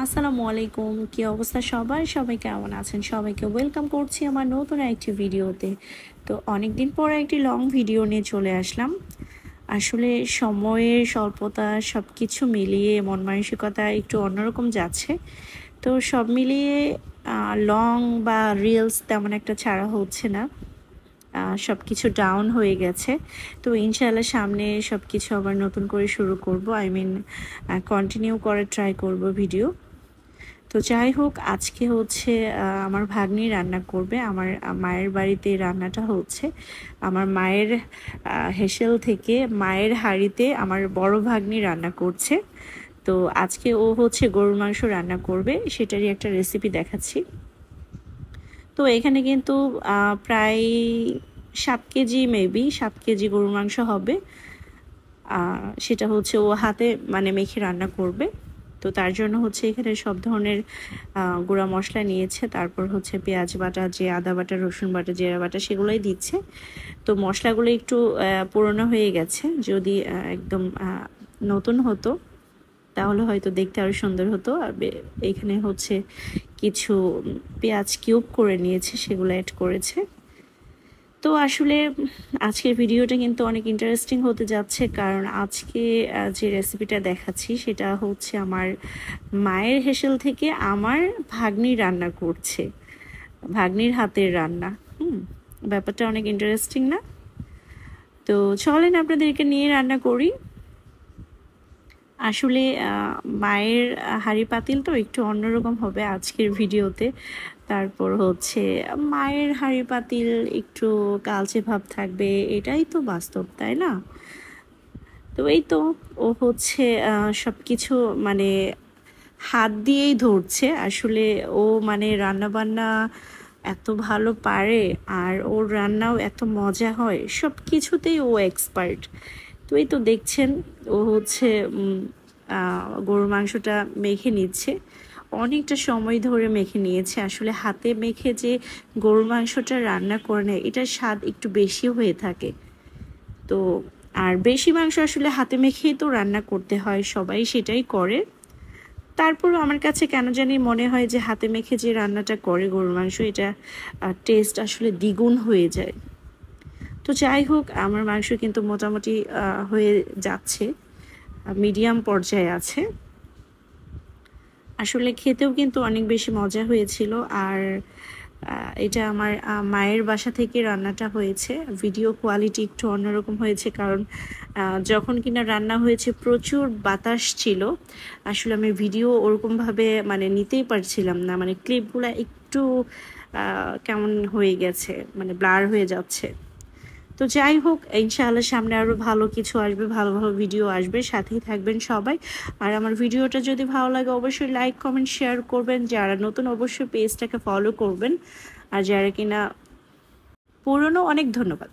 আসসালামু আলাইকুম। কি অবস্থা সবার? সবাই কেমন আছেন? সবাইকে ওয়েলকাম করছি আমার নতুন একটি ভিডিওতে। তো অনেকদিন পরে একটি লং ভিডিও নিয়ে চলে আসলাম। আসলে সময়ের স্বল্পতা সবকিছু মিলিয়ে মন মানসিকতা একটু অন্যরকম যাচ্ছে। তো সব মিলিয়ে লং বা রিলস তেমন একটা ছাড়া হচ্ছে না। সবকিছু ডাউন হয়ে গেছে। তো ইনশাআল্লাহ সামনে সবকিছু আবার নতুন করে শুরু করব। কন্টিনিউ করার ট্রাই করব ভিডিও। তো যাই হোক, আজকে হচ্ছে আমার ভাগ্নি রান্না করবে। আমার মায়ের বাড়িতে রান্নাটা হচ্ছে আমার মায়ের হেসেল থেকে মায়ের হাঁড়িতে আমার বড় ভাগ্নি রান্না করছে। তো আজকে ও হচ্ছে গরুর মাংস রান্না করবে, সেটারই একটা রেসিপি দেখাচ্ছি। তো এখানে কিন্তু প্রায় 7 কেজি, মেবি 7 কেজি গরুর মাংস হবে। সেটা হচ্ছে ও হাতে মানে মেখে রান্না করবে। তো তার জন্য হচ্ছে এখানে সব ধরনের গুঁড়া মশলা নিয়েছে, তারপর হচ্ছে পেঁয়াজ বাটা, যে আদা বাটা, রসুন বাটা, জিরা বাটা সেগুলোই দিচ্ছে। তো মশলাগুলো একটু পুরনো হয়ে গেছে। যদি একদম নতুন হতো তাহলে হয়তো দেখতে আরও সুন্দর হতো। আর এখানে হচ্ছে কিছু পেঁয়াজ কিউব করে নিয়েছে, সেগুলো অ্যাড করেছে। তো আসলে আজকের ভিডিওটা কিন্তু অনেক ইন্টারেস্টিং হতে যাচ্ছে, কারণ আজকে যে রেসিপিটা দেখাচ্ছি সেটা হচ্ছে আমার মায়ের হেসেল থেকে আমার ভাগ্নি রান্না করছে, ভাগ্নির হাতের রান্না। ব্যাপারটা অনেক ইন্টারেস্টিং না? তো চলেন আপনাদেরকে নিয়ে রান্না করি। আসলে মায়ের হাঁড়ি পাতিল তো একটু অন্যরকম হবে আজকের ভিডিওতে। তারপর হচ্ছে মায়ের হাঁড়ি পাতিল একটু কালচে ভাব থাকবে, এটাই তো বাস্তব, তাই না? তো এই তো ও হচ্ছে সব কিছু মানে হাত দিয়েই ধরছে। আসলে ও মানে রান্না বান্না এত ভালো পারে, আর ওর রান্নাও এত মজা হয়, সব কিছুতেই ও এক্সপার্ট। তো এই তো দেখছেন ও হচ্ছে গরুর মাংসটা মেখে নিচ্ছে। অনেকটা সময় ধরে মেখে নিয়েছে। আসলে হাতে মেখে যে গরুর মাংসটা রান্না করে নেয়, এটার স্বাদ একটু বেশি হয়ে থাকে। তো আর বেশি মাংস আসলে হাতে মেখেই তো রান্না করতে হয়, সবাই সেটাই করে। তারপরও আমার কাছে কেন জানি মনে হয় যে হাতে মেখে যে রান্নাটা করে গরুর মাংস, এটা টেস্ট আসলে দ্বিগুণ হয়ে যায়। তো যাই হোক, আমার মাংস কিন্তু মোটামুটি হয়ে যাচ্ছে, মিডিয়াম পর্যায়ে আছে। আসলে খেতেও কিন্তু অনেক বেশি মজা হয়েছিল। আর এটা আমার মায়ের বাসা থেকে রান্নাটা হয়েছে। ভিডিও কোয়ালিটি একটু অন্যরকম হয়েছে, কারণ যখন কিনা রান্না হয়েছে প্রচুর বাতাস ছিল। আসলে আমি ভিডিও ওরকমভাবে মানে নিতেই পারছিলাম না, মানে ক্লিপগুলো একটু কেমন হয়ে গেছে, মানে ব্লার হয়ে যাচ্ছে। তো যাই হোক, ইনশাআল্লাহ সামনে আরও ভালো কিছু আসবে, ভালো ভালো ভিডিও আসবে, সাথেই থাকবেন সবাই। আর আমার ভিডিওটা যদি ভালো লাগে অবশ্যই লাইক, কমেন্ট, শেয়ার করবেন। যারা নতুন অবশ্যই পেজটাকে ফলো করবেন, আর যারা কিনা পুরনো, অনেক ধন্যবাদ।